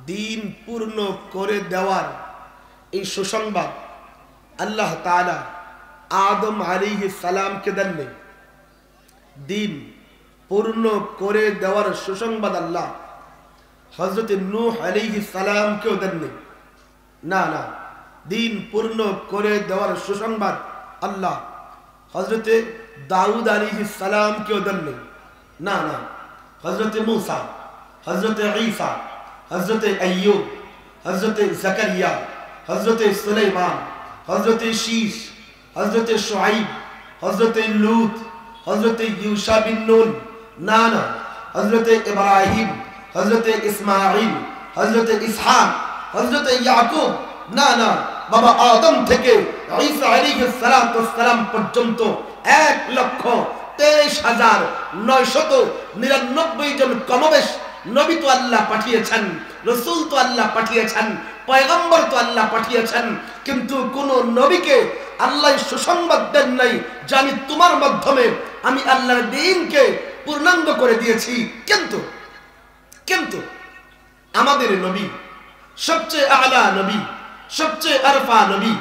দিন পূর্ণ করে দেওয়ার এই সুসংবাদ আল্লাহ তাআলা আদম আলাইহিস সালামকে দেননি। দিন পূর্ণ করে দেওয়ার সুসংবাদ আল্লাহ হযরত নূহ আলাইহিস সালামকেও দেননি। না না, দিন পূর্ণ করে দেওয়ার সুসংবাদ আল্লাহ হযরত দাউদ আলাইহিস সালামকেও দেননি। না না, হযরত মূসা, হযরত ঈসা, হযরত আইয়ুব, হযরত জাকারিয়া, হযরত সুলাইমান, হযরত শীশ, হযরত শুআইব, হযরত লূত, হযরত ইউশা বিন নুন, না না, হযরত ইব্রাহিম, হযরত ইসমাঈল, হযরত ইসহাক, হযরত ইয়াকুব, না না, বাবা আদম থেকে ঈসা আলাইহিস সালাম পর্যন্ত 1,23,999 জন কমবেশ নবী তো আল্লাহ পাঠিয়েছেন, রাসূল তো আল্লাহ পাঠিয়েছেন, পয়গম্বর তো আল্লাহ পাঠিয়েছেন, কিন্তু কোন নবীকে আল্লাহ সুসংবাদ দেন নাই যে আমি তোমার মাধ্যমে আমি আল্লাহর দ্বীনকে পূর্ণাঙ্গ করে দিয়েছি। কিন্তু আমাদের নবী সবচেয়ে আলা নবী, সবচেয়ে আরফা নবী,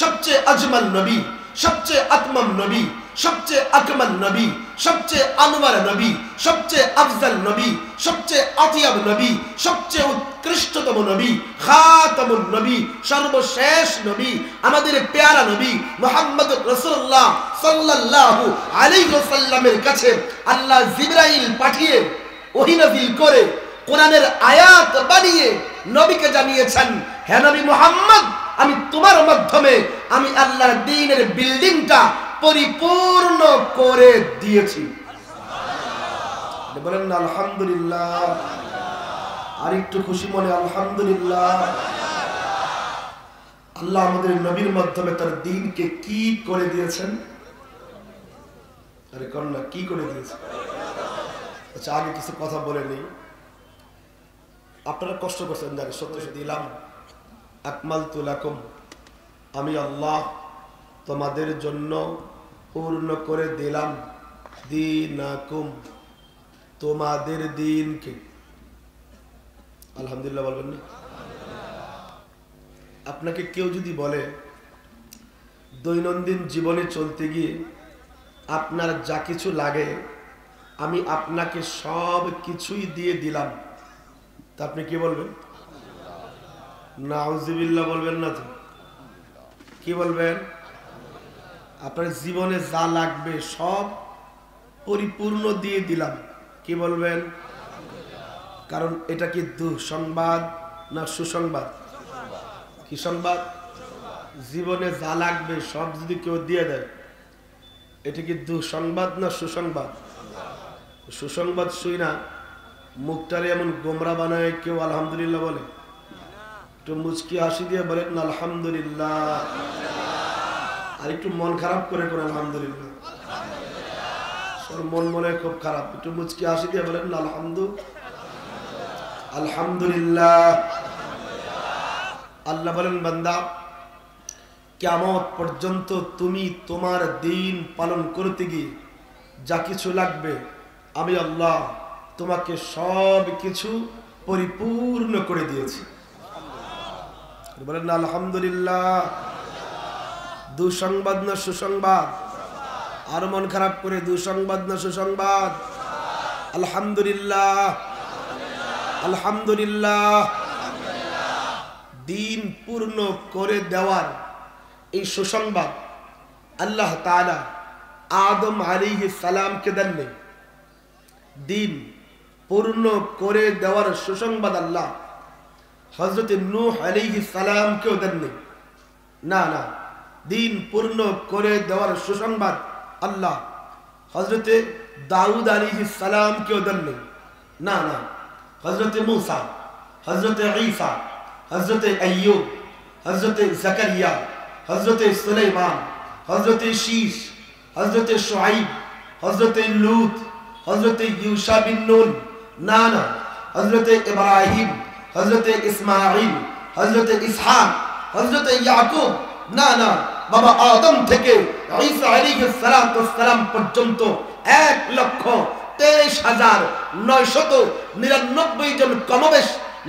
সবচেয়ে আজমাল নবী, সবচেয়ে আতমাম নবী, সবচেয়ে আকমাল নবী, সবচেয়ে আনওয়ার নবী, সবচেয়ে আফজাল নবী, সবচেয়ে আতিয়াব নবী, সবচেয়ে উৎকৃষ্টতম নবী, খাতামুন নবী, সর্বশেষ নবী, আমাদের পেয়ারা নবী মুহাম্মদুর রাসূলুল্লাহ সাল্লাল্লাহু আলাইহি ওয়াসাল্লামের কাছে আল্লাহ জিবরাইল পাঠিয়ে ওহী নাযিল করে কোরআনের আয়াত বানিয়ে নবীকে জানিয়েছেন, হে নবী মুহাম্মদ, আমি তোমার মাধ্যমে আমি আল্লাহর দ্বীনের বিল্ডিংটা পরিপূর্ণ করে দিয়েছি। বলেন না আলহামদুলিল্লাহ, আর একটু খুশি মনে আলহামদুলিল্লাহ। আল্লাহ আমাদের নবীর মাধ্যমে তার দ্বীনকে কি করে দিয়েছেন? আরে কন্যা, কি করে দিয়েছেন? আচ্ছা, আগে কিছু কথা বলে নেই। আপনারা কষ্ট করছেন জানি, সত্য দিলাম আকমালতু লাকুম, আমি আল্লাহ তোমাদের জন্য পূর্ণ করে দিলাম দীনাকুম, তোমাদের দ্বীনকে। আলহামদুলিল্লাহ বলবেন না? আপনাকে কেউ যদি বলে দৈনন্দিন জীবনে চলতে গিয়ে আপনার যা কিছু লাগে আমি আপনাকে সব কিছুই দিয়ে দিলাম, তা আপনি কি বলবেন? নাউযুবিল্লাহ বলবেন না তো? কি বলবেন? আপনার জীবনে যা লাগবে সব পরিপূর্ণ দিয়ে দিলাম, কি বলবেন? কারণ এটা কি দুঃসংবাদ না সুসংবাদ? কি সংবাদ? জীবনে যা লাগবে সব যদি কেউ দিয়ে দেয়, এটা কি দুঃসংবাদ না সুসংবাদ? সুসংবাদ শুই না মুখটারে এমন গোমরা বানায় কেউ আলহামদুলিল্লাহ বলে? একটু মুচকি হাসি দিয়ে বলেন না আলহামদুলিল্লাহ, আর একটু মন খারাপ করে করে আলহামদুলিল্লাহ। মন মনে খুব খারাপ, একটু মুচকি হাসি দিয়ে বলেন না আলহামদুলিল্লাহ। আল্লাহ বলেন, বান্দা কিয়ামত পর্যন্ত তুমি তোমার দ্বীন পালন করতে গিয়ে যা কিছু লাগবে আমি আল্লাহ তোমাকে সব কিছু পরিপূর্ণ করে দিয়েছি। বলেন না আলহামদুলিল্লাহ। দুঃসংবাদ না সুসংবাদ? আর মন খারাপ করে, দুঃসংবাদ না সুসংবাদ? আলহামদুলিল্লাহ, আলহামদুলিল্লাহ। দিন পূর্ণ করে দেওয়ার এই সুসংবাদ আল্লাহ তাআলা আদম আলাইহিস সালামকে দেননি। দিন পূর্ণ করে দেওয়ার সুসংবাদ আল্লাহ হযরত নূহ আলাইহিস সালামকেও দেননি। না না, দিন পূর্ণ করে দেওয়ার সুসংবাদ আল্লাহ হযরত দাউদ আলাইহিস সালামকেও দেননি। না না, হযরত মূসা, হযরত ঈসা, হযরত আইয়ুব, হযরত জাকারিয়া, হযরত সুলাইমান, হযরত শীশ, হযরত শুআইব, হযরত লূত, হযরত ইউশা বিন নুন, না না, হযরত ইব্রাহিম, হযরত ইসমাঈল, হযরত ইসহাক, হযরত ইয়াকুব, না না, বাবা আদম থেকে ঈসা আলাইহিস সালাম পর্যন্ত 1,23,999 জন কমবেশ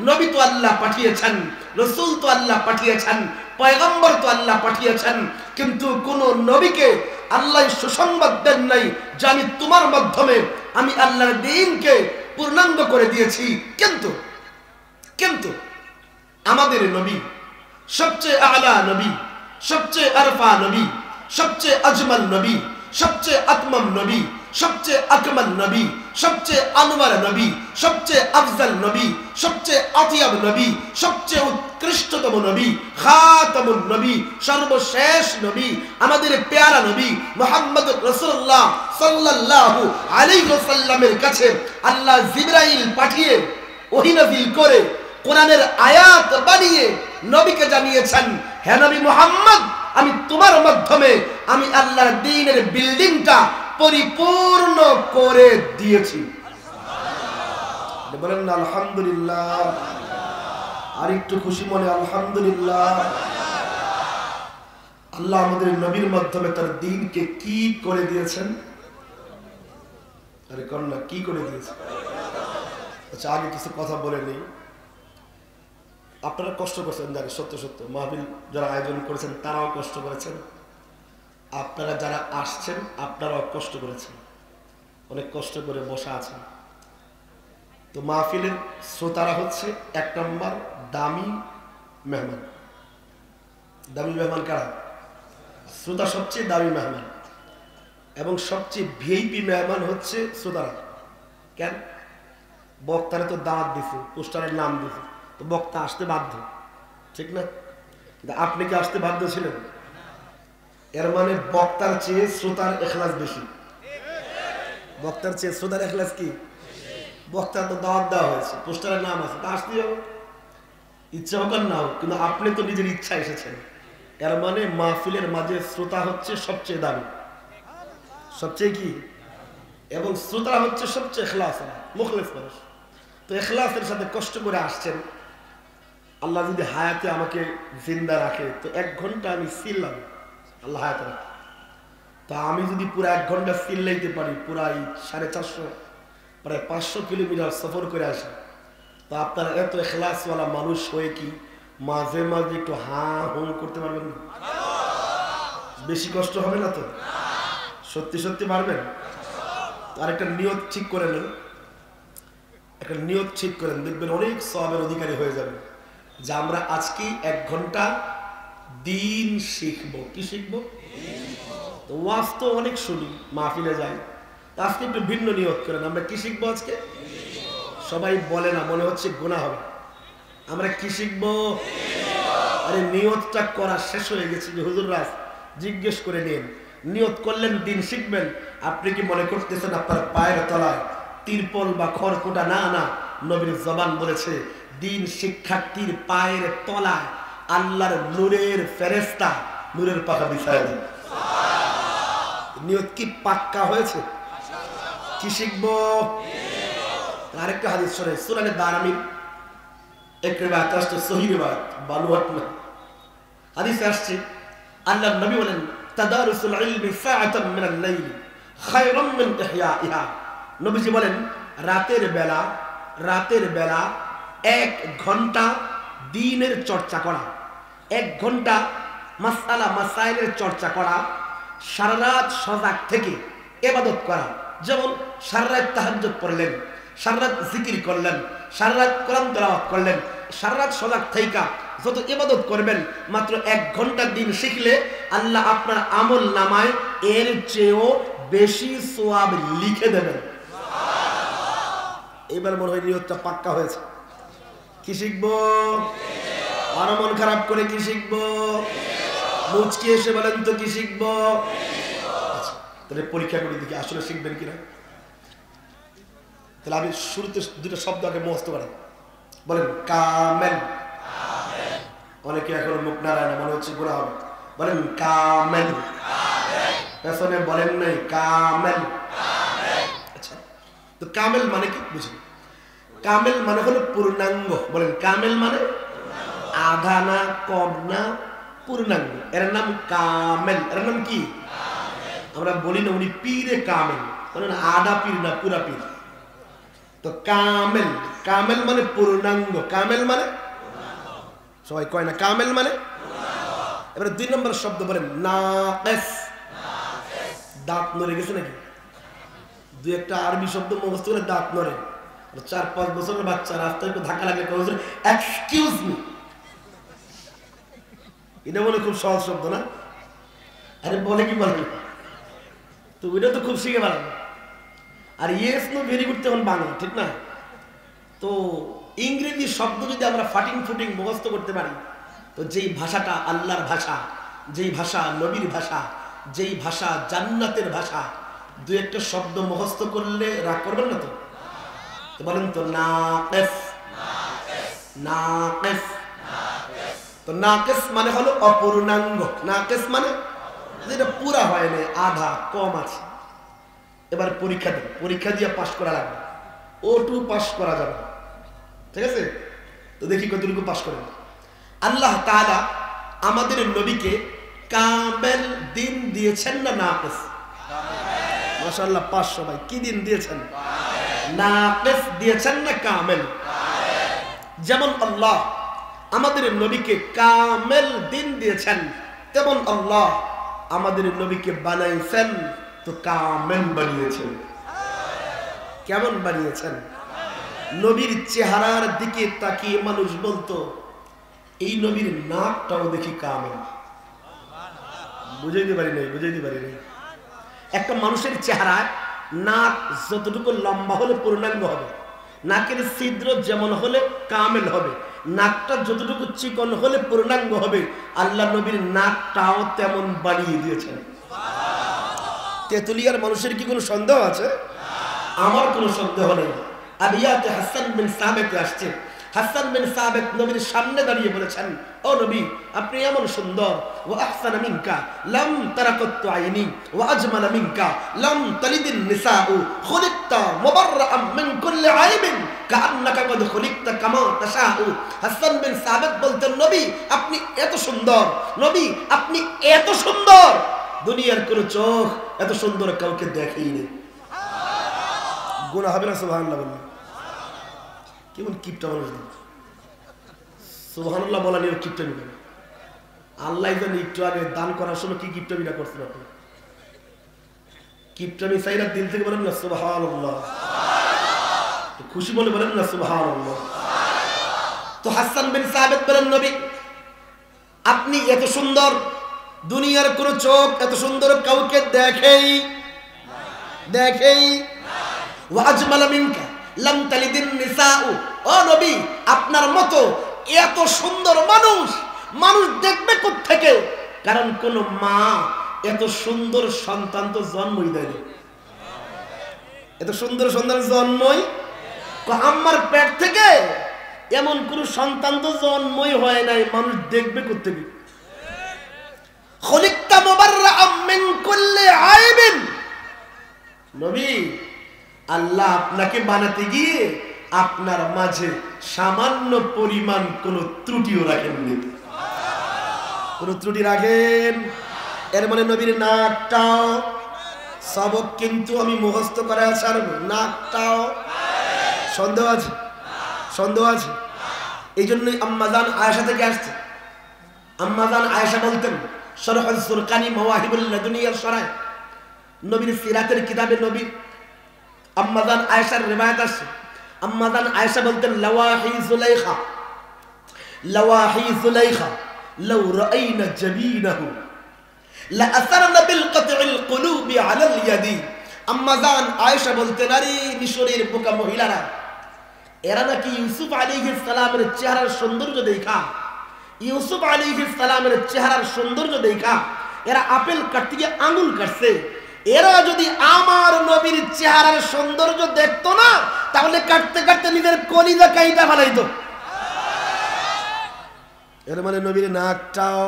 নবী তো আল্লাহ পাঠিয়েছেন, রাসূল তো আল্লাহ পাঠিয়েছেন, পয়গম্বর তো আল্লাহ পাঠিয়েছেন, কিন্তু কোন নবীকে আল্লাহ সুসংবাদ দেন নাই যে আমি তোমার মাধ্যমে আমি আল্লাহর দ্বীনকে পূর্ণাঙ্গ করে দিয়েছি। কিন্তু আমাদের নবী সবচেয়ে আলা নবী, সবচেয়ে আরফা নবী, সবচেয়ে আজমাল নবী, সবচেয়ে আতমাম নবী, সবচেয়ে আকমাল নবী, সবচেয়ে আনওয়ার নবী, সবচেয়ে আফজাল নবী, সবচেয়ে আতিয়াব নবী, সবচেয়ে উৎকৃষ্টতম নবী, খাতামুন নবী, সর্বশেষ নবী, আমাদের প্যারা নবী মুহাম্মদ রাসূলুল্লাহ সাল্লাল্লাহু আলাইহি ওয়াসাল্লামের কাছে আল্লাহ জিবরাইল পাঠিয়ে ওহী নাযিল করে কোরআনের আয়াত বানিয়ে নবীকে জানিয়েছেন, হে নবী মুহাম্মদ, আমি তোমার মাধ্যমে আমি আল্লাহর দ্বীনের বিল্ডিংটা পরিপূর্ণ করে দিয়েছি। বলেন না আলহামদুলিল্লাহ, আর একটু খুশি মনে আলহামদুলিল্লাহ। আল্লাহ আমাদের নবীর মাধ্যমে তার দ্বীনকে কি করে দিয়েছেন? আরে কন্যা, কি করে দিয়েছেন? আচ্ছা, আগে কিছু কথা বলে নেই। আপনারা কষ্ট করেছেন, জানি, সত্য সত্য। মাহফিল যারা আয়োজন করেছেন তারাও কষ্ট করেছেন, আপনারা যারা আসছেন আপনারাও কষ্ট করেছেন, অনেক কষ্ট করে বসা আছেন। তো মাহফিলের শ্রোতারা হচ্ছে 1 নম্বর দামি মেহমান। দামি মেহমান কারা? শ্রোতা সবচেয়ে দামি মেহমান, এবং সবচেয়ে ভিআইপি মেহমান হচ্ছে শ্রোতারা। কেন? বক্তারা তো দাওয়াত দিছে, পোস্টারের নাম দিছে, তো বক্তা আসতে বাধ্য, ঠিক না? আপনি কি আসতে বাধ্য ছিলেন? এর মানে বক্তার চেয়ে শ্রোতার ইখলাস বেশি। বক্তার চেয়ে শ্রোতার ইখলাস কি? বক্তার তো দাওয়াত দেওয়া হয়েছে, পোস্টারের নাম আছে, তা আসতেই হবে, ইচ্ছা হোক আর না হোক, কিন্তু আপনি তো নিজের ইচ্ছা এসেছেন। এর মানে মাহফিলের মাঝে শ্রোতা হচ্ছে সবচেয়ে দামি, সবচেয়ে কি, এবং শ্রোতারা হচ্ছে সবচেয়ে ইখলাস মুখলেস মানুষ। তো ইখলাসের সাথে কষ্ট করে আসছেন। আল্লাহ যদি হায়াতে আমাকে জিন্দা রাখে তো 1 ঘন্টা আমি চিল্লাম, আল্লাহ হায়াতে রাখে। তা আমি যদি পুরো 1 ঘন্টা চিল্লাইতে পারি, পুরাই 450 প্রায় 500 কিলোমিটার সফর করে আসি, তো আপনারা এত ইখলাসওয়ালা মানুষ হয়ে কি মাঝে মাঝে একটু হা হুম করতে পারবেন না? বেশি কষ্ট হবে না তো? সত্যি সত্যি পারবেন? আর একটা নিয়ত ঠিক করে নেন, একটা নিয়ত ঠিক করেন, দেখবেন অনেক সওয়াবের অধিকারী হয়ে যাবে। যে আমরা আজকে 1 ঘন্টা দিন শিখবো। কি শিখবো? তো ওয়াজ তো অনেক শুনি, মাহফিলে যাই, আজকে একটু ভিন্ন নিয়ত করেন। আমরা কি শিখবো আজকে? সবাই বলে না, মনে হচ্ছে গুনাহ হবে। আমরা কি শিখবো? আরে নিয়তটা করা শেষ হয়ে গেছে। যে হুজুররা জিজ্ঞেস করে নিন, নিয়ত করলেন দিন শিখবেন, আপনি কি মনে করতেছেন আপনার পায়ের তলায় তিরপল বা খড়কুটা? না না, নবীর জবান বলেছে দিন শিক্ষার্থীর পায়ের তলায় আল্লাহর নূরের ফেরেশতা নূরের পাখা বিছায় দেন। নিয়ত কি পাক্কা হয়েছে? কি শিখবো? আরেকটা হাদিস শুনে, সুনানে দারামি এক রিওয়ায়াত আসছে, সহিহ রিওয়ায়াত, বানুয়াত না। হাদিসে আসছে আল্লাহর নবী বলেন, তাদারুসুল ইলমি সাআতাম মিনাল লাইল খায়রুম মিন ইহয়াইহা। নবীজি বলেন, রাতের বেলা 1 ঘন্টা দ্বীনের চর্চা করা, 1 ঘন্টা মাসআলা মাসাইলের চর্চা করা, সারা রাত সজাগ থেকে ইবাদত করা। যেমন সারা রাত তাহাজ্জুদ পড়লেন, সারা রাত জিকির করলেন, সারা রাত কোরআন তেলাওয়াত করলেন, সারা রাত সজাগ থাইকা যত ইবাদত করবেন, মাত্র 1 ঘন্টা দিন শিখলে আল্লাহ আপনার আমল নামায় এর চেয়েও বেশি সওয়াব লিখে দেবেন। এবার মনে হয় নিয়তটা পাক্কা হয়েছে। কি শিখবো? আরো মন খারাপ করে কি শিখবো? মুচকি এসে বলেন তো কি শিখবো? তাহলে পরীক্ষা করে দেখি আসলে শিখবেন কিনা। তাহলে আমি শুরুতে 2টা শব্দ আগে মুখস্থ করেন। বলেন কামেল। অনেকে এখনো মুখ নাড়ায় না, মনে হচ্ছে গুনাহ হবে। বলেন কামেল। পেছনে বলেন নাই কামেল। আচ্ছা, তো কামেল মানে কি বুঝুন? কামেল মানে হলো পূর্ণাঙ্গ। বলেন কামেল মানে আধা না, কম না, পূর্ণাঙ্গ। এর নাম কামেল। এর নাম কি? আমরা বলি না উনি পীরে কামেল, মানে আধা পীর না পুরা পীর। তো কামেল, কামেল মানে পূর্ণাঙ্গ। কামেল মানে সবাই কয় না কামেল মানে। এবারে 2 নম্বর শব্দ বলেন নাকিস। দাঁত নড়ে গেছে নাকি? 2-1টা আরবি শব্দ মুখস্থ করে দাঁত নড়ে। 4-5 বছরের বাচ্চা রাস্তায় একটু ধাক্কা লাগলে কয় এক্সকিউজ মি, এটা বলে খুব সহজ শব্দ না? আরে বলে কি বলে তো ওইটা তো খুব শিখে পারেন। আর ইয়েস নো ভেরি গুড তখন বাংলা, ঠিক না? তো ইংরেজি শব্দ যদি আমরা ফাটিং ফুটিং মুখস্থ করতে পারি, তো যেই ভাষাটা আল্লাহর ভাষা, যেই ভাষা নবীর ভাষা, যেই ভাষা জান্নাতের ভাষা, 2-1টা শব্দ মুখস্থ করলে রাগ করবেন না তো? তো বলেন তো নাকিস। নাকিস, তো নাকিস মানে হলো অপূর্ণাঙ্গ। নাকিস মানে যেটা পুরা হয় না, আধা, কম আছে। এবার পরীক্ষা দিন, পরীক্ষা দিয়ে পাস করা লাগবে। O2 পাস করা যাবে, ঠিক আছে? তো দেখি কতটুকু পাস করেন। আল্লাহ তাআলা আমাদের নবীকে কামেল দিন দিয়েছেন না নাকিস? মাশাআল্লাহ, পাস সবাই। কি দিন দিয়েছেন? নাকিস দিয়েছেন না কামেল? যেমন আল্লাহ আমাদের নবীকে কামেল দিন দিয়েছেন, তেমন আল্লাহ আমাদের নবীকে বানাইছেন তো কামেল বানিয়েছেন। কেমন বানিয়েছেন? নবীর চেহারার দিকে তাকিয়ে মানুষ বলতো এই নবীর নাকটাও দেখি কামেল। বুঝাইতে পারি নাই, বুঝাইতে পারি নাই। একটা মানুষের চেহারায় নাক যতটুকু লম্বা হলে পূর্ণাঙ্গ হবে, নাকের ছিদ্র যেমন হলে কামেল হবে, নাকটা যতটুকু চিকন হলে পূর্ণাঙ্গ হবে। আল্লাহ নবীর নাকটাও তেমন বানিয়ে দিয়েছেন। তেতুলিয়ার মানুষের কি কোনো সন্দেহ আছে? আমার কোনো সন্দেহ নেই। আবিয়াতে হাসান বিন সাবিত আসছে, হাসান বিন সাবিত নবীর সামনে দাঁড়িয়ে বলেছেন, ও নবী, আপনি এমন সুন্দর, ওয়া আহসানা মিনকা লাম তারাকাতু আইনি ওয়া আজমালা মিনকা লাম তালিদিন নিসাউ খুলিকতা মুবাররাআম মিন কুল্লি আইবিন কাআন্নাকা কদ খুলিকতা কামা তাশাউ। হাসান বিন সাবিত বলতেন, নবী আপনি এত সুন্দর, নবী আপনি এত সুন্দর, দুনিয়ার কোন চোখ এত সুন্দর কাউকে দেখেইনি। গুনাহ হবে না সুবহানাল্লাহ বললে? কেমন কিপটা মানুষ, সুবহানাল্লাহ বলা নিয়ে কিপটা নিবেন। আল্লাহ জানে একটু আগে দান করার সময় কি কিপটামিটা করছেন আপনি। কিপটামি চাইরা দিল থেকে বলেন না সুবহানাল্লাহ, খুশি বলে বলেন না সুবহানাল্লাহ। তো হাসান বিন সাবিত বলেন, নবী আপনি এত সুন্দর, দুনিয়ার কোন চোখ এত সুন্দর কাউকে দেখেই দেখেই। ওয়া আজমালা মিনকা লাম তালিদিন নিসাউ, ও নবী আপনার মতো এত সুন্দর মানুষ মানুষ দেখবে কোত্থেকে? কারণ কোন মা এত সুন্দর সন্তান তো জন্মই দেয়নি। এত সুন্দর সন্তান জন্মই, আম্মার পেট থেকে এমন কোন সন্তান তো জন্মই হয় নাই, মানুষ দেখবে কোত্থেকে? খুলিকতা মুবাররাআম মিন কুল্লি আইবিন, নবী আল্লাহ আপনাকে বানাতে গিয়ে আপনার মাঝে সামান্য পরিমাণ কোন ত্রুটিও রাখেননি। কোন ত্রুটি রাখেন? এর মানে নবীর নাকটাও, সবক কিন্তু আমি মুখস্থ করে ছাড়ব, নাকটাও সন্দেহ আছে? সন্দেহ আছে? এই জন্যই আম্মাজান আয়েশা থেকে আসছে। আম্মাজান আয়েশা বলতেন, শরহুল সুরকানি মাওয়াহিবুল লাদুনিয়ার শরহ, নবীর সিরাতের কিতাবে নবী আম্মাজান আয়েশার রিওয়ায়াত আছে। আম্মাজান আয়েশা বলতেন, লাওয়াহি যুলাইখা, লাওয়াহি যুলাইখা লাউ রাআইনা জাবিনাহু লা আসারনা বিল কতইল কুলুবি আলাল ইয়াদি। আম্মাজান আয়েশা বলতেন, আরে মিশরের বোকা মহিলারা, এরা নাকি ইউসুফ আলাইহিস সালামের চেহারার সৌন্দর্য দেখা, ইউসুফ আলাইহিস সালামের চেহারার সৌন্দর্য দেখা এরা আপেল কাটতে গিয়ে আঙুল কাটছে। এরা যদি আমার নবীর চেহারার সৌন্দর্য দেখতো না, তাহলে কাটতে কাটতে নিজের কলিজা কাইটা ফেলাইতো। এর মানে নবীর নাকটাও,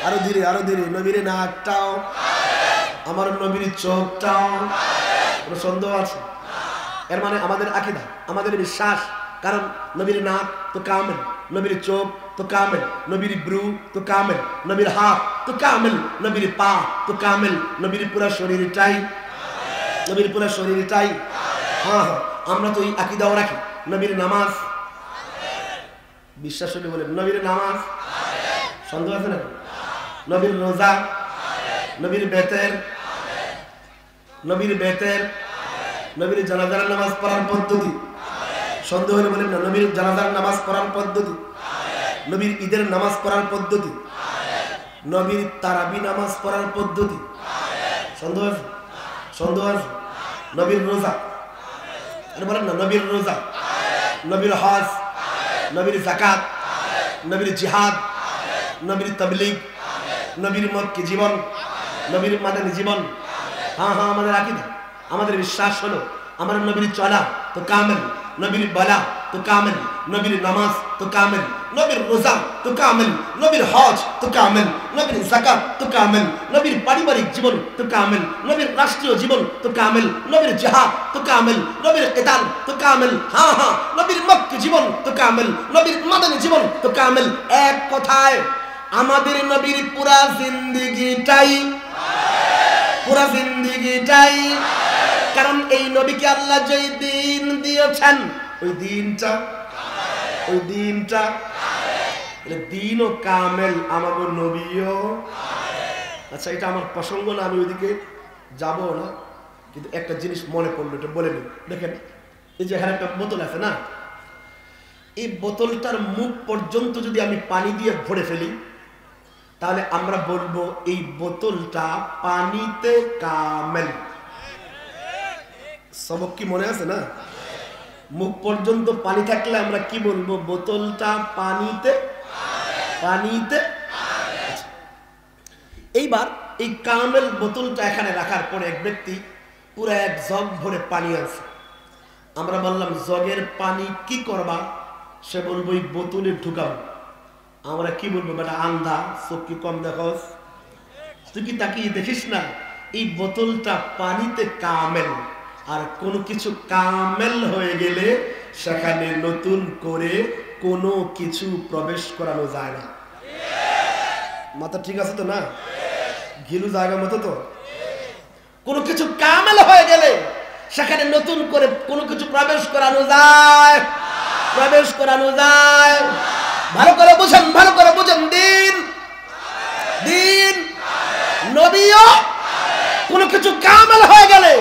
আরো ধীরে আরো ধীরে, নবীর নাকটাও, আমার নবীর চোখটাও, কোনো সন্দেহ আছে? এর মানে আমাদের আকীদা, আমাদের বিশ্বাস, কারণ নবীর নাক তো কামেল, নবীর চোখ তো কামেল, নবীর ব্রু তো কামেল, নবীর হাত তো কামেল, নবীর পা তো কামেল, নবীর পুরা শরীরটাই, নবীর পুরা শরীরটাই। হ্যাঁ হ্যাঁ, আমরা তো এই আকীদাও রাখি। নবীর নামাজ বিশ্বাস হলে বলেন নবীর নামাজ সন্দেহ আছে নাকি? নবীর রোজা, নবীর বেতের, নবীর জানাজার নামাজ পড়ার পদ্ধতি সন্দেহ হলে বলেন না। নবীর জানাজার নামাজ পড়ার পদ্ধতি, নবীর ঈদের নামাজ পড়ার পদ্ধতি, নবীর তারাবি নামাজ পড়ার পদ্ধতি সন্দেহ আছে? নবীর রোজা বলেন না। নবীর রোজা, নবীর হজ, নবীর যাকাত, নবীর জিহাদ, নবীর তাবলীগ, নবীর মক্কি জীবন, নবীর মাদানী জীবন। হ্যাঁ আমাদের আকীদা, আমাদের বিশ্বাস হলো আমার নবীর চলা তো কামেল, নবীর বলা তো কামেল, নবীর নামাজ তো কামেল, নবীর রোজা তো কামেল, নবীর হজ তো কামেল, নবীর যাকাত তো কামেল, নবীর পারিবারিক জীবন তো কামেল, নবীর রাষ্ট্রীয় জীবন তো কামেল, নবীর জিহাদ তো কামেল, নবীর কিতাল তো কামেল। হ্যাঁ নবীর মক্কি জীবন তো কামেল, নবীর মাদানী জীবন তো কামেল। এক কথায় আমাদের নবীর পুরা জিন্দেগিটাই কারণ এই নবীকে আল্লাহ যেই দিন দিয়েছেন ওই দিনটা দিনও কামেল, আমাদের নবীও। আচ্ছা এটা আমার প্রসঙ্গ না, আমি ওইদিকে যাব না, কিন্তু একটা জিনিস মনে পড়লো, এটা বলে নিন। দেখেন এই যে এখানে একটা বোতল আছে না, এই বোতলটার মুখ পর্যন্ত যদি আমি পানি দিয়ে ভরে ফেলি তাহলে আমরা বলবো এই বোতলটা পানিতে কামেল। সবক কি মনে আছে না? মুখ পর্যন্ত পানি থাকলে আমরা কি বলবো? বোতলটা পানিতে। এইবার এই কামেল বোতলটা এখানে রাখার পরে এক ব্যক্তি পুরো এক জগ ভরে পানি আছে। আমরা বললাম জগের পানি কি করবা? সে বলবো এই বোতলে ঢুকাবো। আমরা কি বলবো? বেটা আন্ধা, চোখ কি কম দেখস? তুই কি তাকিয়ে দেখিস না এই বোতলটা পানিতে কামেল, আর কোনো কিছু কামেল হয়ে গেলে সেখানে নতুন করে কোনো কিছু প্রবেশ করানো যায় না। মাথা ঠিক আছে তো না? ঘিলু জায়গা মতো তো? কোনো কিছু কামেল হয়ে গেলে সেখানে নতুন করে কোনো কিছু প্রবেশ করানো যায়। ভালো করে বুঝেন দিন নবীও কোনো কিছু কামেল হয়ে গেলে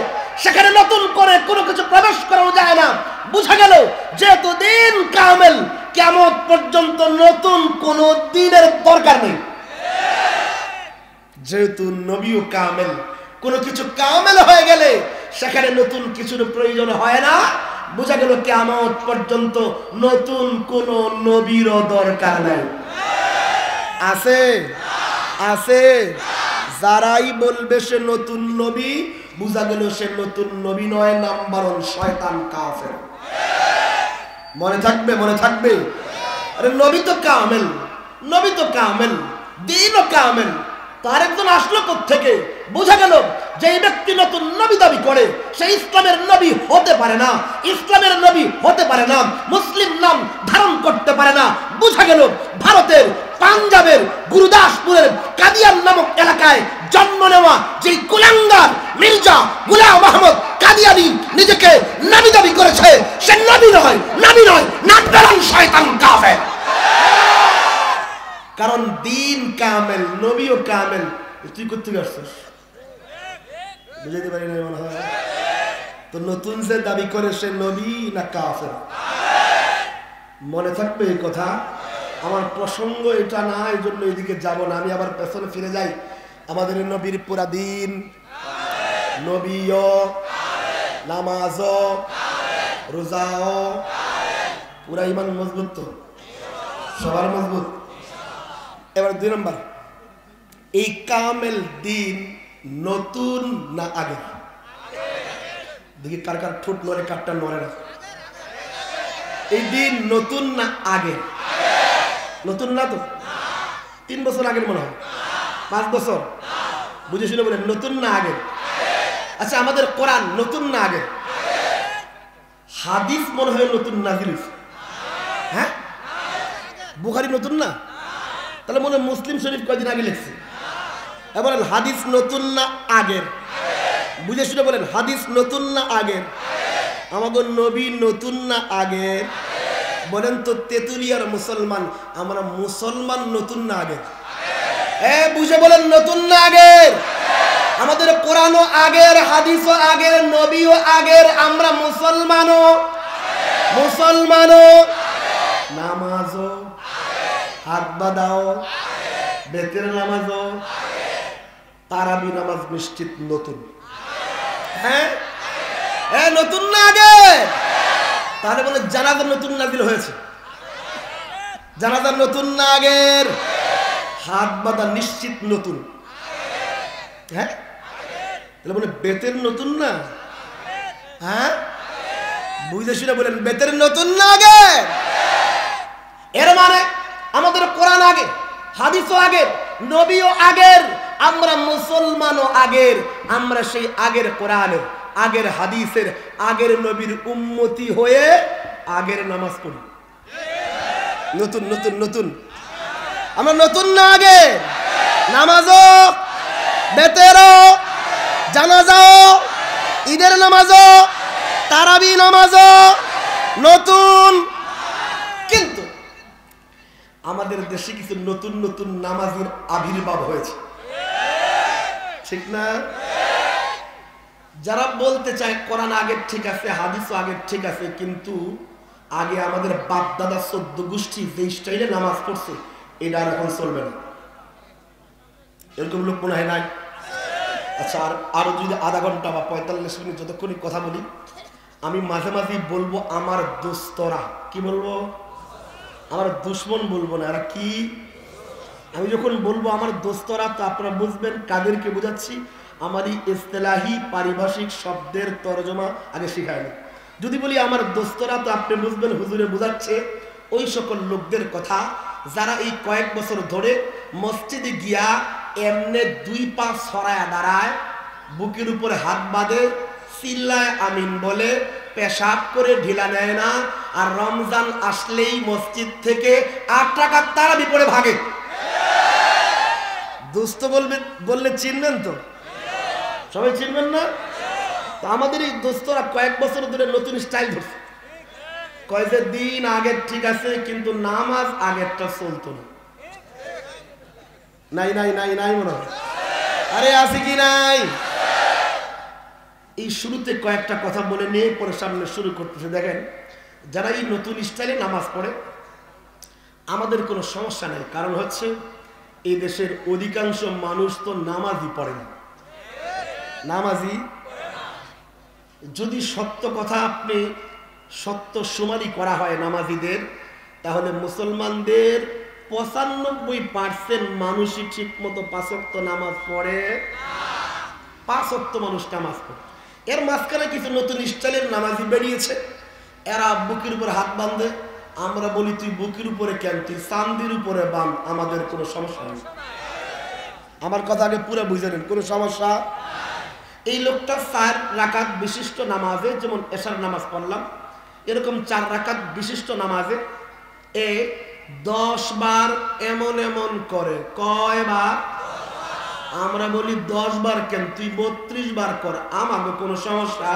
সেখানে নতুন করে কোনো কিছু প্রবেশ করানো যায় না। বুঝা গেল যেহেতু দিন কামেল, কিয়ামত পর্যন্ত নতুন কোন দিনের দরকার নেই। যেহেতু নবীও কামেল, কোনো কিছু কামেল হয়ে গেলে সেখানে নতুন কিছুর প্রয়োজন হয় না। বুঝা গেল কিয়ামত পর্যন্ত নতুন কোন নবীরও দরকার নেই। আছে যারাই বলবে সে নতুন নবী, বুঝা গেল সে নতুন নবী নয়, নাম্বার 1 শয়তান, কাফের। মনে থাকবে। আরে নবী তো কামেল, দিনও কামেল। তার একজন আসলো কোত্থেকে? বোঝা গেল যে এই ব্যক্তি নতুন নবী দাবি করে, সে ইসলামের নবী হতে পারে না, মুসলিম নাম ধারণ করতে পারে না। বোঝা গেল ভারতের পাঞ্জাবের গুরুদাসপুরের কাদিয়ান নামক এলাকায় জন্ম নেওয়া যে কুলাঙ্গার মির্জা গোলাম আহমদ কাদিয়ানি নিজেকে নবী দাবি করেছে, সে নবী নয়, নাট্টারান শয়তান, কাফের। কারণ দিন কামেল, নবীও কামেল। তুই করতে পারছিস? বুঝাইতে পারি না মনে হয়। তো নতুন যে দাবি করে সে নবী না কাফের? মনে থাকবে এই কথা। আমার প্রসঙ্গ এটা না, এই জন্য এদিকে যাব না, আমি আবার পেছনে ফিরে যাই। আমাদের নবীর পুরা দিন, নবীও, নামাজও, রোজাও, পুরা ইমান মজবুত তো? সবার মজবুত। এবার 2 নম্বর, এই কামেল দিন নতুন না আগে? দেখি কার ঠোঁট নড়ে, কারটা নড়ে না। এই দিন নতুন না আগে? নতুন না তো? 3 বছর আগের মনে হয়, 5 বছর। বুঝে শুনে বলেন নতুন না আগে? আচ্ছা আমাদের কোরআন নতুন না আগে? হাদিস মনে হয় নতুন নাজিল হয়েছে। হ্যাঁ, বুখারী নতুন না? তাহলে মনে হয় মুসলিম শরীফ কয়দিন আগে লিখছে। এবার হাদিস নতুন না আগের? বুঝে শুনে বলেন হাদিস নতুন না আগের? আমাদের নবী নতুন না আগের? বলেন তো তেতুলিয়ার মুসলমান, আমরা মুসলমান নতুন না আগের? বুঝে বলেন নতুন না আগের? আমাদের কোরআনও আগের, হাদিসও আগের, নবীও আগের, আমরা মুসলমানও নামাজও, হাত বাঁধাও, বেতের নামাজও, তারাবি নামাজ নিশ্চিত নতুন। হ্যাঁ নতুন না আগের? তাহলে বলে জানাজার নতুন নাজিল হয়েছে, জানাজার নতুন না আগের? হাত বাঁধা নিশ্চিত নতুন। হ্যাঁ তাহলে বলে বেতের নতুন না? হ্যাঁ বুঝে শুনে বলেন বেতের নতুন না আগের? এর মানে আমাদের কোরআন আগে, হাদিসও আগের, নবীও আগের, আমরা মুসলমানও আগের। আমরা সেই আগের কোরআনের, আগের হাদিসের, আগের নবীর উম্মতি হয়ে আগের নামাজ পড়ি। নতুন নতুন নতুন। আমরা নতুন না আগে? নামাজও, বেতেরও, জানাজাও, ঈদের নামাজও, তারাবি নামাজও নতুন। কিন্তু আমাদের দেশে কিছু নতুন নতুন নামাজের আবির্ভাব হয়েছে, ঠিক না? যারা বলতে চায় কোরআন আগের ঠিক আছে, হাদিসও আগের ঠিক আছে, কিন্তু আগে আমাদের বাপ দাদা 14 গোষ্ঠী যে স্টাইলে নামাজ পড়ছে এটা আর এখন চলবে না। এরকম লোক মনে হয় নাই? আচ্ছা, আরো যদি আধা ঘন্টা বা 45 মিনিট যতক্ষণই কথা বলি, আমি মাঝে মাঝে বলবো আমার দোস্তরা, কি বলবো? আমার দুশ্মন বলবো না। এরা কি? আমি যখন বলবো আমার দোস্তরা, তো আপনারা বুঝবেন কাদেরকে বোঝাচ্ছি। আমারই ইস্তেলাহি পারিভাষিক শব্দের তরজমা আগে শিখায়নি। যদি বলি আমার দোস্তরা, তো আপনি বুঝবেন হুজুরে বোঝাচ্ছে ওই সকল লোকদের কথা যারা এই কয়েক বছর ধরে মসজিদে গিয়া এমনে 2 পা ছড়ায় দাঁড়ায়, বুকের উপরে হাত বাঁধে, চিল্লায় আমিন বলে, পেশাব করে ঢিলা নেয় না, আর রমজান আসলেই মসজিদ থেকে 8 টাকার তারাবি পড়ে ভাগে। দোস্ত বললে চিনবেন তো? সবাই চিনবেন না? তো আমাদের এই দোস্তরা কয়েক বছর ধরে নতুন স্টাইল ধরছে। কয়েক দিন আগের ঠিক আছে, কিন্তু নামাজ আগেরটা চলতো না। নাই নাই নাই নাই মনে হয়। আরে আছে কি নাই? এই শুরুতে কয়েকটা কথা বলে নিয়ে পরে সামনে শুরু করতেছে। দেখেন, যারা এই নতুন স্টাইলে নামাজ পড়ে আমাদের কোনো সমস্যা নাই, কারণ হচ্ছে এই দেশের অধিকাংশ মানুষ তো নামাজই পড়ে না। নামাজি যদি সত্য কথা আপনি সত্য সুমারি করা হয় নামাজিদের, তাহলে মুসলমানদের 95% মানুষই ঠিক মতো 5 ওয়াক্ত নামাজ পড়ে। 5 ওয়াক্ত মানুষ নামাজ পড়ে। এর মাঝখানে কিছু নতুন স্টাইলের নামাজি বেরিয়েছে। এরা বুকের উপর হাত বাঁধে। আমরা বলি তুই বুকের উপরে কেন, তুই চান্দির উপরে বাঁধ, আমাদের কোনো সমস্যা নেই। আমার কথা আগে পুরো বুঝে নেন, কোনো সমস্যা। এই লোকটা 4 রাকাত বিশিষ্ট নামাজে, যেমন এশার নামাজ পড়লাম, এরকম 4 রাকাত বিশিষ্ট নামাজে 10 বার এমন এমন করে। কয়বার? আমরা বলি 10 বার কেন, তুই 32 বার কর, আমাকে কোনো সমস্যা।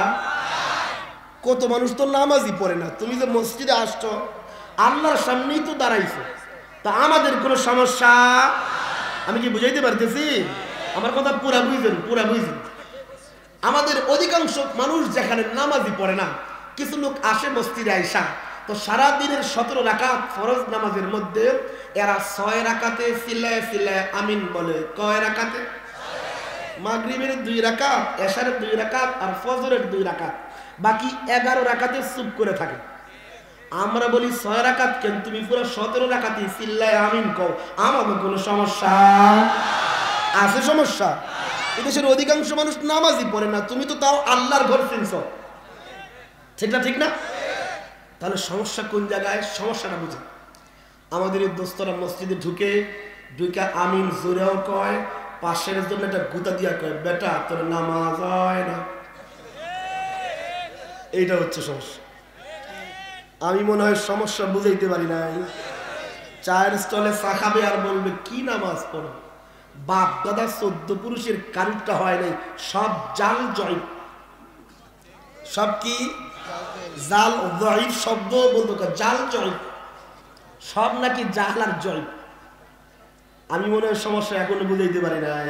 কত মানুষ তো নামাজই পড়ে না। তুমি যে মসজিদে আসছো, আল্লাহর সামনেই তো দাঁড়াইছো, তা আমাদের কোনো সমস্যা। আমি কি বুঝাইতে পারতেছি? আমার কথা পুরা বুঝেন, পুরা বুঝেন। আমাদের অধিকাংশ মানুষ যেখানে নামাজই পড়ে না, কিছু লোক আসে মসজিদে আইসা, তো সারাদিনের 17 রাকাত ফরজ নামাজের মধ্যে এরা 6 রাকাতে সিলায় সিলায় আমিন বলে। কয় রাকাতে? মাগরিবের 2 রাকাত, এশারের 2 রাকাত, আর ফজরের 2 রাকাত, বাকি 11 রাকাতে চুপ করে থাকে। আমরা বলি 6 রাকাত কেন, তুমি পুরো 17 রাকাতে সিল্লায় আমিন কও, আমাকে কোনো সমস্যা আছে? সমস্যা? এদেশের অধিকাংশ মানুষ নামাজই পড়ে না, তুমি তো তাও আল্লাহর ঘর চিনছো, ঠিক না? ঠিক না? তাহলে সমস্যা কোন জায়গায়? সমস্যাটা বুঝে। আমাদের এই দোস্তরা মসজিদে ঢুকে আমিন জোরেও কয়, পাশের জন্য একটা গুতা দিয়া কয়, বেটা তোর নামাজ হয় না। এইটা হচ্ছে সমস্যা। আমি মনে হয় সমস্যা বুঝাইতে পারি নাই। চায়ের স্টলে চা খাবে আর বলবে কি নামাজ পড়ো, বাপ দাদা 14 পুরুষের কারুরটা হয় নাই, সব জাল জয়। সব কি? জাল যঈফ শব্দ বলতো জাল যঈফ সব নাকি জাল আর যঈফ। আমি মনে হয় সমস্যা এখনো বুঝাইতে পারি নাই।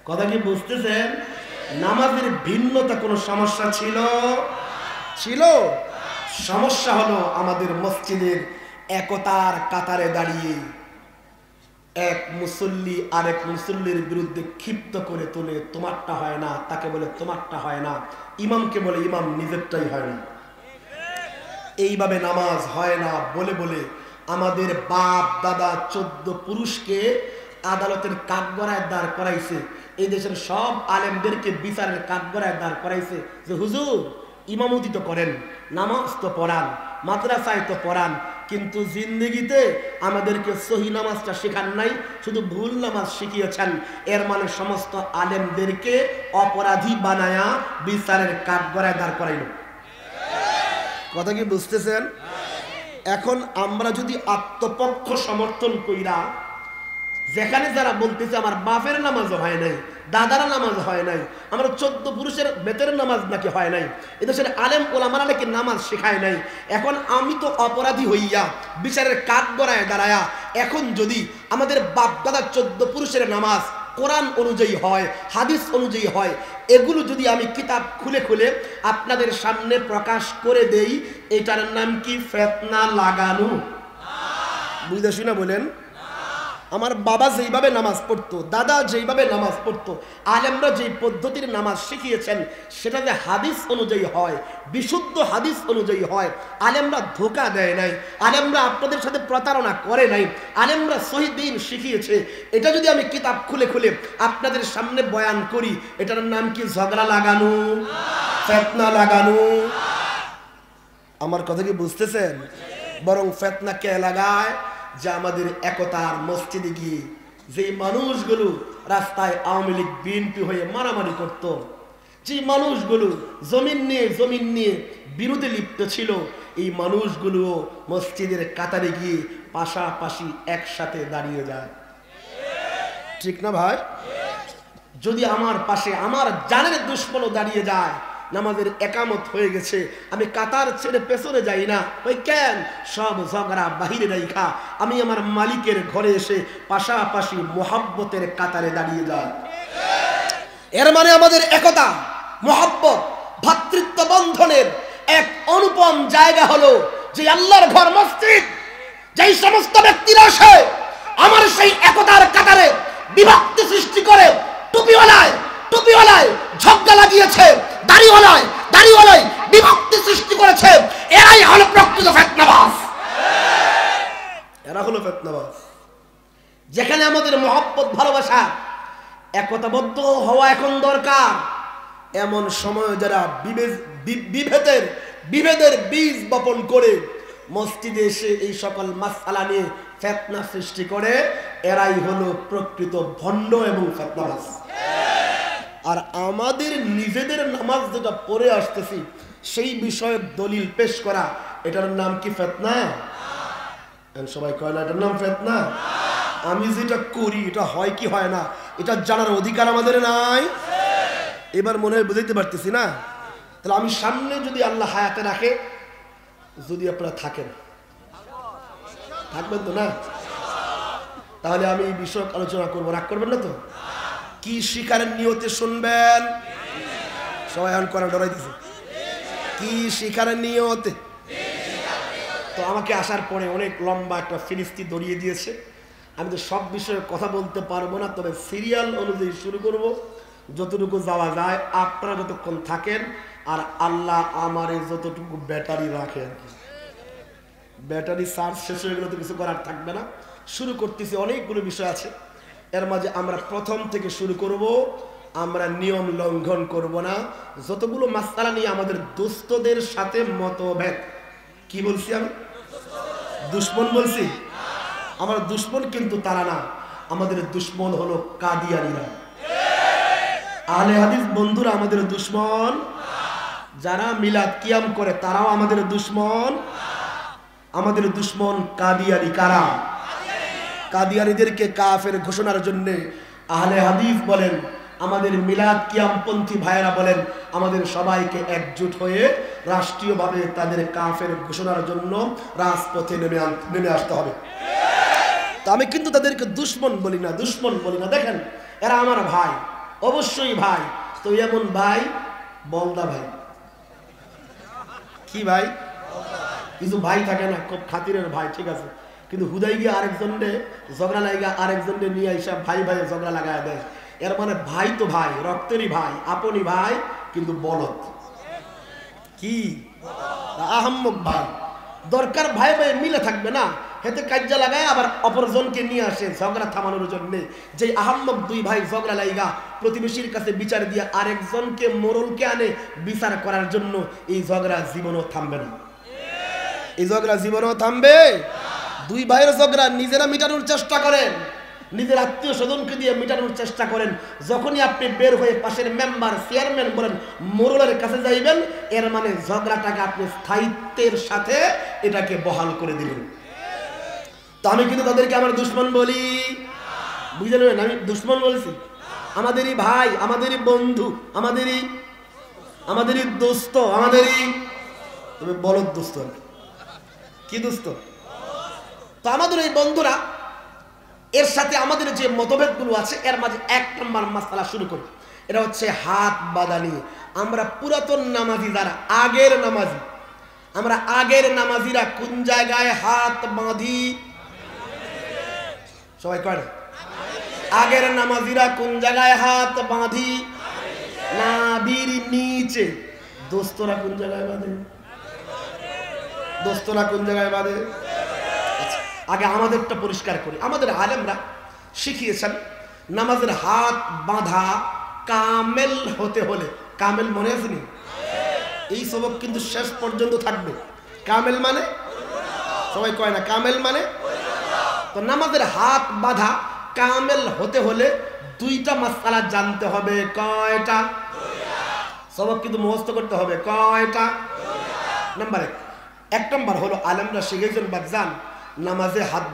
কথা কি বুঝতেছেন? নামাজের ভিন্নতা কোনো সমস্যা ছিল? সমস্যা হলো আমাদের মসজিদের একতার কাতারে দাঁড়িয়ে এক মুসল্লি আরেক মুসল্লির বিরুদ্ধে ক্ষিপ্ত করে তোলে, তোমারটা হয় না, তাকে বলে তোমারটা হয় না, ইমামকে বলে ইমাম নিজেরটাই হয় না। এইভাবে নামাজ হয় না বলে বলে আমাদের বাপ দাদা 14 পুরুষকে আদালতের কাঠগড়ায় দাঁড় করাইছে। এই দেশের সব আলেমদেরকে বিচারের কাঠগড়ায় দাঁড় করাইছে যে হুজুর ইমামতি তো করেন, নামাজ তো পড়ান, মাদ্রাসায় তো পড়ান, কিন্তু জিন্দেগিতে আমাদেরকে সহি নামাজটা শেখান নাই, শুধু ভুল নামাজ শিখিয়েছেন। এর মানে সমস্ত আলেমদেরকে অপরাধী বানায়া বিচারের কাঠগড়ায় দাঁড় করাইল। কথা কি বুঝতেছেন? এখন আমরা যদি আত্মপক্ষ সমর্থন কইরা, যেখানে যারা বলতেছে আমার বাপের নামাজও হয় নাই, দাদার নামাজ হয় নাই, আমরা 14 পুরুষের বেতের নামাজ নাকি হয় নাই, এদেশের আলেম ওলামারা নাকি নামাজ শেখায় নাই, এখন আমি তো অপরাধী হইয়া বিচারের কাঠগড়ায় দাঁড়ায়া, এখন যদি আমাদের বাপ দাদা 14 পুরুষের নামাজ কোরআন অনুযায়ী হয়, হাদিস অনুযায়ী হয়, এগুলো যদি আমি কিতাব খুলে খুলে আপনাদের সামনে প্রকাশ করে দেই, এটার নাম কি ফিতনা লাগানো? বুঝতে শুনে বলেন। আমার বাবা যেইভাবে নামাজ পড়তো, দাদা যেইভাবে নামাজ পড়তো, আলেমরা যেই পদ্ধতির নামাজ শিখিয়েছেন সেটা যে হাদিস অনুযায়ী হয়, বিশুদ্ধ হাদিস অনুযায়ী হয়, আলেমরা ধোঁকা দেয় নাই, আলেমরা আপনাদের সাথে প্রতারণা করে নাই, আলেমরা সহি দ্বীন শিখিয়েছে, এটা যদি আমি কিতাব খুলে খুলে আপনাদের সামনে বয়ান করি, এটার নাম কি ঝগড়া লাগানো, ফিতনা লাগানো? আমার কথা কি বুঝতেছেন? বরং ফিতনা কে লাগায়? যে আমাদের একতার মসজিদে গিয়ে যে মানুষগুলো রাস্তায় আওয়ামী লীগ বিএনপি হয়ে মারামারি করত, যে মানুষগুলো জমিন নিয়ে বিরোধে লিপ্ত ছিল, এই মানুষগুলো মসজিদের কাতারে গিয়ে পাশাপাশি একসাথে দাঁড়িয়ে যায়। ঠিক না ভাই? যদি আমার পাশে আমার জানের দুশ্মনও দাঁড়িয়ে যায়, নামাজের একামত হয়ে গেছে, আমি কাতার ছেড়ে পেছনে যাই না, ওই কেন সব ঝগড়া বাহিরে রাইখা আমি আমার মালিকের ঘরে এসে পাশাপাশি মোহাব্বতের কাতারে দাঁড়িয়ে যাই। এর মানে আমাদের একতা, মোহাব্বত, ভ্রাতৃত্ব বন্ধনের এক অনুপম জায়গা হলো যে আল্লাহর ঘর মসজিদ। যেই সমস্ত ব্যক্তিরা আসে আমার সেই একতার কাতারে বিভক্তি সৃষ্টি করে, টুপিওয়ালায় ঝগড়া লাগিয়েছে, দাড়িওয়ালায় বিভক্তি সৃষ্টি করেছে, এরাই হলো প্রকৃত ফিতনাবাজ। এরা হলো ফিতনাবাজ। যেখানে আমাদের মহব্বত, ভালোবাসা, একতাবদ্ধ হওয়া এখন দরকার, এমন সময় যারা বিভেদের বীজ বপন করে মসজিদে এসে এই সকল মাসআলা নিয়ে ফিতনা সৃষ্টি করে, এরাই হলো প্রকৃত ভণ্ড এবং ফিতনাবাজ। আর আমাদের নিজেদের নামাজ যেটা পড়ে আসতেছি সেই বিষয়ে দলিল পেশ করা, এটার নাম কি ফিতনা? সবাই কয় না এটার নাম ফিতনা? আমি যেটা করি এটা হয় কি হয় না এটা জানার অধিকার আমাদের নাই? এবার মনে হয় বুঝাইতে পারতেছি না? তাহলে আমি সামনে যদি আল্লাহ হায়াতে রাখে, যদি আপনারা থাকেন, থাকবেন তো না? তাহলে আমি এই বিষয়ে আলোচনা করবো, রাগ করবেন না তো? কি শিকারের নিয়তে শুনবেন? সবাই এখন করা ডরাই দিছে। কি শিকারের নিয়তে? তো আমাকে আসার পরে অনেক লম্বা একটা ফিরিস্তি দড়িয়ে দিয়েছে। আমি তো সব বিষয়ে কথা বলতে পারবো না, তবে সিরিয়াল অনুযায়ী শুরু করব, যতটুকু যাওয়া যায়। আপনারা যতক্ষণ থাকেন আর আল্লাহ আমারে যতটুকু ব্যাটারি রাখে আর কি, ব্যাটারি চার্জ শেষ হয়ে গেলে তো কিছু করার থাকবে না। শুরু করতেছি, অনেকগুলো বিষয় আছে, এর মাঝে আমরা প্রথম থেকে শুরু করব। আমরা নিয়ম লঙ্ঘন করব না। যতগুলো মাসআলা নিয়ে আমাদের দোস্তদের সাথে মতভেদ, কি বলছি আমি? দুশ্মন বলছি? আমার দুশ্মন কিন্তু তারা না, আমাদের দুশ্মন হলো কাদিয়ানীরা। আহলে হাদিস বন্ধুরা আমাদের দুশ্মন। যারা মিলাদ কিয়াম করে তারাও আমাদের দুশ্মন। আমাদের দুশ্মন কাদিয়ানী। কারা? কাদিয়ানীদেরকে কাফের ঘোষণার জন্য আহলে হাদিস বলেন, আমাদের মিলাদ কিয়ামপন্থী ভাইয়েরা বলেন আমাদের সবাইকে একজোট হয়ে রাষ্ট্রীয়ভাবে তাদের কাফের ঘোষণার জন্য রাজপথে নেমে আসতে হবে। তো আমি কিন্তু তাদেরকে দুশ্মন বলি না, দুশ্মন বলি না। দেখেন এরা আমার ভাই, অবশ্যই ভাই। তো এমন ভাই বলদা ভাই, কি ভাই? কিছু ভাই থাকে না খুব খাতিরের ভাই, ঠিক আছে, কিন্তু হুদাই গিয়ে আরেকজনকে ঝগড়া লাগা আরেকজনকে নিয়ে এসে ভাই ভাই ঝগড়া লাগায় দেয়। এর মানে ভাই তো ভাই, রক্তেরই ভাই, আপনই ভাই, কিন্তু বলদ কি আহাম্মক ভাই। দরকার ভাই ভাই মিলে থাকবে না, হেতে কাজ্জা লাগায় আবার অপরজনকে নিয়ে আসে ঝগড়া থামানোর জন্য। যে আহাম্মক দুই ভাই ঝগড়া লাইগা প্রতিবেশীর কাছে বিচার দিয়ে আরেকজনকে মোরলকে আনে বিচার করার জন্য, এই ঝগড়া জীবনও থামবে না, এই ঝগড়া জীবনও থামবে। দুই ভাইয়ের ঝগড়া নিজেরা মিটানোর চেষ্টা করেন, নিজের আত্মীয় স্বজনকে দিয়ে মিটানোর চেষ্টা করেন। যখনই আপনি বের হয়ে পাশের মেম্বার চেয়ারম্যান বলেন মোরলের কাছে যাইবেন, এর মানে ঝগড়াটাকে আপনি স্থায়িত্বের সাথে এটাকে বহাল করে দিলেন। তো আমি কিন্তু তাদেরকে আমার দুশ্মন বলি, বুঝে নেবেন, আমি দুশ্মন বলছি। আমাদেরই ভাই, আমাদেরই বন্ধু, আমাদেরই দোস্ত, তবে বলদ দোস্ত। কি দোস্ত? তো আমাদের এই বন্ধুরা, এর সাথে আমাদের যে মতভেদগুলো আছে এর মাঝে এক নম্বর মাসআলা শুরু করি। এটা হচ্ছে হাত বাঁধা নিয়ে। আমরা পুরাতন নামাজি যারা, আগের নামাজি, আমরা আগের নামাজিরা কোন জায়গায় হাত বাঁধি? সবাই কয় আগের নামাজিরা কোন জায়গায় হাত বাঁধি? নাভির নিচে। দোস্তরা কোন জায়গায় বাঁধে? দোস্তরা কোন জায়গায় বাঁধে? আগে আমাদেরটা পরিষ্কার করি। আমাদের আলেমরা শিখিয়েছেন নামাজের হাত বাঁধা কামেল হতে হলে, কামেল মনে আসেনি? এই সবক কিন্তু শেষ পর্যন্ত থাকবে। কামেল মানে সবাই কয় না, কামেল মানে? তো নামাজের হাত বাঁধা কামেল হতে হলে দুইটা মাসআলা জানতে হবে। কয়টা? সবক কিন্তু মুখস্থ করতে হবে। কয়টা? নাম্বার এক নম্বর হলো আলেমরা শিখেছেন বাজান নামাজে হাত